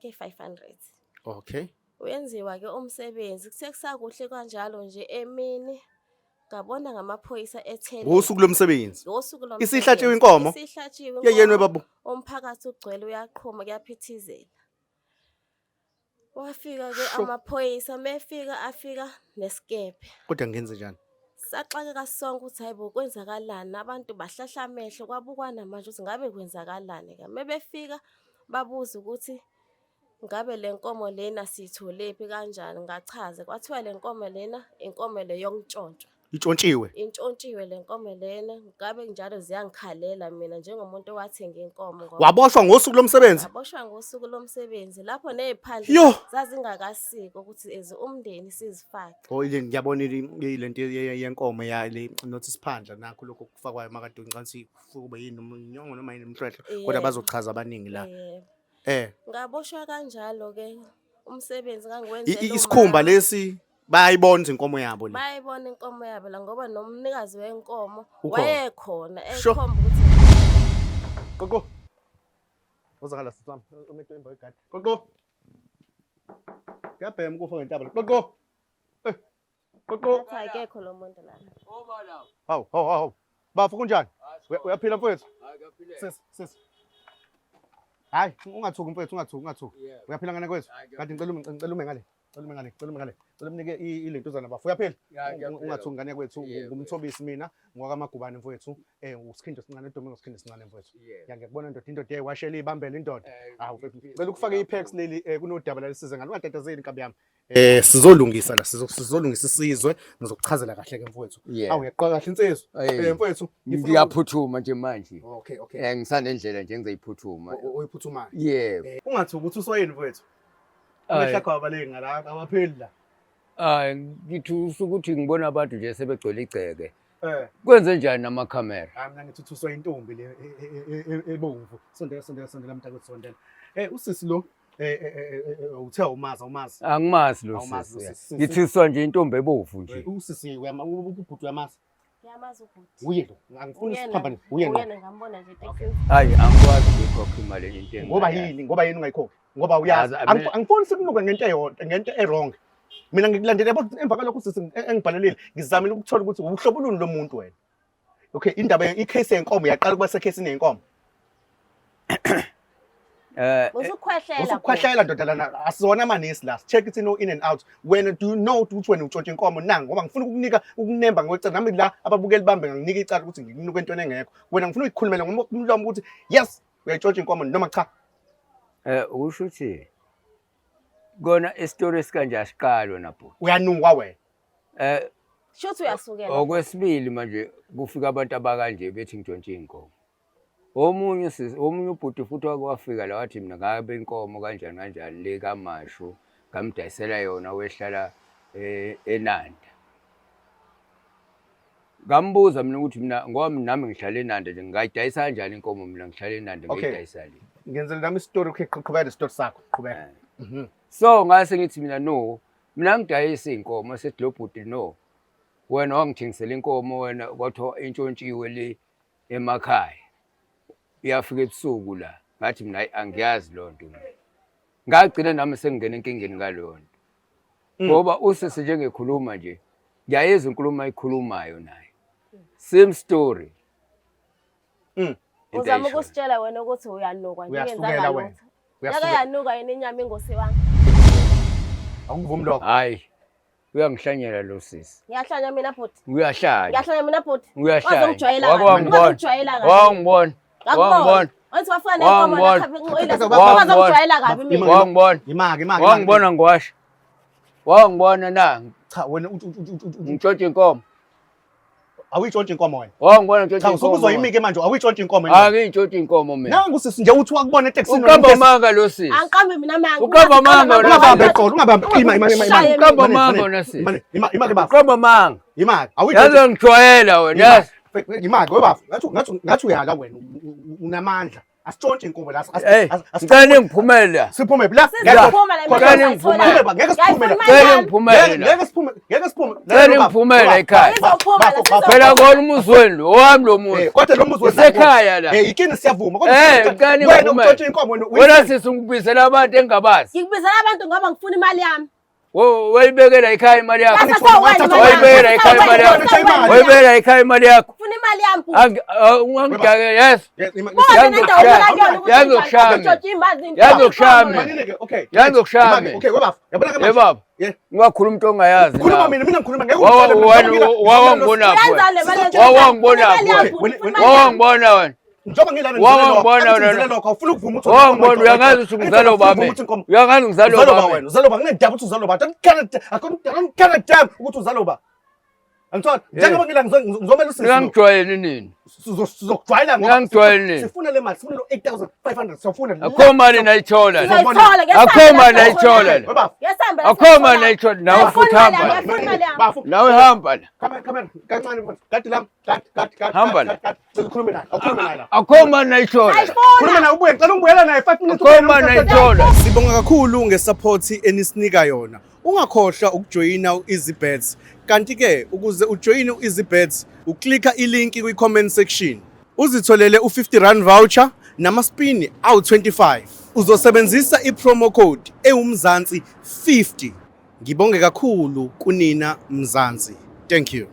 ke 500. Okay. Uyenziwa ke umsebenzi kusekusakuhle kanjalo nje emini ngabona ngamaphoyisa ethele Ngosuku lomsebenzi. ngosuku Isihlatshiwe lomsebenzi inkomo. isihlatshiwe Yeyena inkomo babu. umphakathi ugcwele uyaQhuma kuyaphithizela. Wafika ke Sho. amaphoyisa mefika afika nesikepe. Kodwa ngenze njani? Saxakeka sonke ukuthi hayibo kwenzakalani abantu bahlahla amehlo kwabukwana manje ukuthi ngabe kwenzakalani ke mebefika babuza ukuthi ngabe lenkomo lena sitholephi kanjani ngachaza kwathiwa lenkomo lena inkomo le yontshontshwa Itshontshiwe. intshontshiwe lenkomo lena ngabe njalo ziyangikhalela mina njengomuntu owathenga inkomo ngoba Waboshwa ngosuku lomsebenzi. aboshwa ngosuku lomsebenzi lapho neziphandle Yo. zazingakasiko ukuthi umndeni sizifake. Oh ile ngiyabona lento yenkomo yale nothi siphandla nakho lokho kufakwayo makade ngicansi kube yini umnyongo noma yini umhlwehlwe kodwa bazochaza abaningi la. Ngaboshwa kanjalo ke umsebenzi ngangiwenzela Isikhumba lesi bayayibona inkomo yabo le. bayibona inkomo yabo la ngoba nomnikazi wenkomo Ukhona. wayekhona Sho. ekhomba ukuthi Gogo. Uzakala sisami umuntu emba igadi. Gogo. Ngiyabhema ukufa ngentaba. Gogo. Gogo. akekho lo muntu lana. Hawu. Bafu kunjani? Uyaphila mfowethu? Sis. Hayi, ungathuki mfowethu, ungathuki. Uyaphila ngane kwethu? Kanti ngicela ume ngale. Cela ume ngale. Cela umnike ilento zana bafu. Uyaphila? Ungathuki ngane kwethu, ngumthobisi mina, ngwakamagubane mfowethu. Usikhindo sincane eDomingo usikhindo sincane mfowethu. Ngiyakubona indoda eyayishela ibambela indoda. Hawu mfowethu. Cela ukufaka iPax leli kunodaba lalisize ngalo ungatatazeli inkabi yami. Sizolungisa la sizolungisa isizwe ngizokuchazela kahle ke mfowethu. Awu uyaqqa kahle insizwe. Mfowethu ngiyaphuthuma nje manje. Okay. Ngisandendlela nje ngizayiphuthuma. Uyiphuthumayo. Yebo. Ungathuki ukuthi uswayini mfowethu. Amehlakho abaleki ngala abapheli la. Ngithi ukuthi ngibona abantu nje sebegcwele igceke. Kwenze njani namakhamera? Mina ngithi uswa intombi le ebomvu. Sondela mntakwethu sondela. Usisi lo uthe umazi. Angimazi lo sisi. Ngithiswa nje intombi ebovu nje. Usisi ubhuti uyamazi. Ngiyamazi ukuthi Uye lo. Angifuni isiphambane. Uye uyena ngambona nje eTexas. Hayi angikwazi ukuyikhokha imali into engayo. Ngoba yini ungayikhokhi? Ngoba uyazi. Angifuni sikunuka ngento errong. Mina ngikulandele emva kalokho usisi engibhalelile ngizamile ukuthola ukuthi uhlobo luni lomuntu wena. Okay, indaba icase yenkomo yaqala kuba secase nenkomo. Usukhwehlela ndoda lana asizona amanesi la. Check it in and out. When do you know ukuthi wena utshontshe inkomo nanga ngoba ngifuna ukunemba ngocela nami la ababukeli bambe nginika icala ukuthi ngikunuka into engekho. Wena ngifuna ukuyikhulumela ngomlomo ukuthi yes uyayitshontsha inkomo noma cha. Usho ukuthi kona istory sikanje asiqalwe napho. Uyanuka wena. Shothi uyasukela. Okwesibili manje kufika abantu abakanje bethi ngitshontshe inkomo. Omunye ubhuti futhi wakwafika la wathi mina ngabe inkomo kanjani le kaMashu ngamdayisela yona wehlala eNanda. Ngambuza mina ukuthi mina ngoba nami ngihlala eNanda nje ngayidayisa kanjani inkomo mina ngihlala eNanda ngiyidayisa le. Ngenzela nami istory qhubeka istory sakho qhubeka. So ngase ngithi mina ngidayisa inkomo sethi lo bhuti no. Wena wangithengisela inkomo wena kwathiwa intshontshiwe le emakhaya. Iyafika ebusuku la ngathi mina angiyazi lonto ngagcina nami sengingena enkingeni ngaloyo nto ngoba usisi nje ngekhuluma nje ngiyayeza inkulumo ayikhulumayo naye same story. Uzama ukusitshela wena ukuthi uyanukwa ngiyenzanga lutho. Yake yanuka yini inyama ingosi wami? Awungivumi lokho. Hayi uyangihlanyela lo sisi. Ngiyahlanya mina bhuti. Uyahlanya mina bhuti. Wazongijwayela wangibona. Wathi wafana nenkomo wazongijwayela kabi mina. Wangibona. Imake. Wangibona ngiwasha. Wangibona na. Cha wena ngitshontshe inkomo. Awuyitshontshe inkomo wena. Wangibona ngitshontshe inkomo. Cha usukuzwa yimike manje awuyitshontshe inkomo. Angiyitshontshe inkomo mina. Nangu usisi nje uthi wakubona eTexini. Uqamba manga lo sisi. Angiqambe mina manga. Uqamba manga. Ungabambe eqolo ungabambe uqamba manga nasi. Imake bafu. Uqamba manga. Imake. Yazongijwayela wena. Imake webafu. Ngathi uyala wena unamandla. Asitshontshe inkomo la. Ngicela ningiphumele la. Siphume la. Sizophuma la Ngeke mali ngiphume. sayithola. Ngeke siphume la. Ngeke ngiphumele la. Ngeke siphume. Ngeke siphume. Ngeke ngiphumele ekhaya. Sizophuma la, sizophuma. Phela kona umuzi wenu, owami lo muzi. Kodwa lo muzi Usekhaya la. Ikini siyavuma. Ngeke Wena utshontshe inkomo wena sisi ngibizela abantu engingabazi. Ngikubizela abantu ngoba ngifuna imali yami. Wayibekela ekhaya imali yakho. Wayibekela ekhaya imali yakho. Wayibekela ekhaya imali yakho. Ngifuna imali yami. Ungangidake yes. Okay, webaba. Yabona ke manje. Baba. Ungakhuluma into ongayazi. Khuluma mina ngikhuluma ngeke wawangibona pho. Wawangibona wena. Njoba ngilana Wawangibona wena. lokho ufuna ukuvuma ukuthi Wawangibona uyangazi ukuthi ngizalo bami. Uyangazi ngizalo bami. wena uzalo ba nginedaba ukuthi uzalo ba. Don't cannot damn ukuthi uzalo ba. Angithi njengoba ngizomela usisi. Ngangijwayele nini? Sizokujwayela Ngangijwayele nini? sifuna le mali, sifuna lo 8500 sifuna. Akho mali nayithola. Akho mali nayithola. Akho mali nayithola. Nawe futhi hamba. Nawe hamba la. Kamera kancane mfowethu. Kati la. Kati. Hamba la. Sikhulume naye. Akho mali nayithola. Khuluma naye ubuye, ngicela ungibuyela naye 5 minutes. Akho mali nayithola. Sibonga kakhulu ngesupport enisinika yona. Ungakhohlwa ukujoyina u-EasyBets. Kanti ke ukuze ujoyine u-EasyBets, uklikha ilinki kwi-comment section. Uzitholele u-50 voucher namaspini awu-25. Uzosebenzisa i-promo code ewumzansi 50. Ngibonge kakhulu kunina Mzansi. Thank you.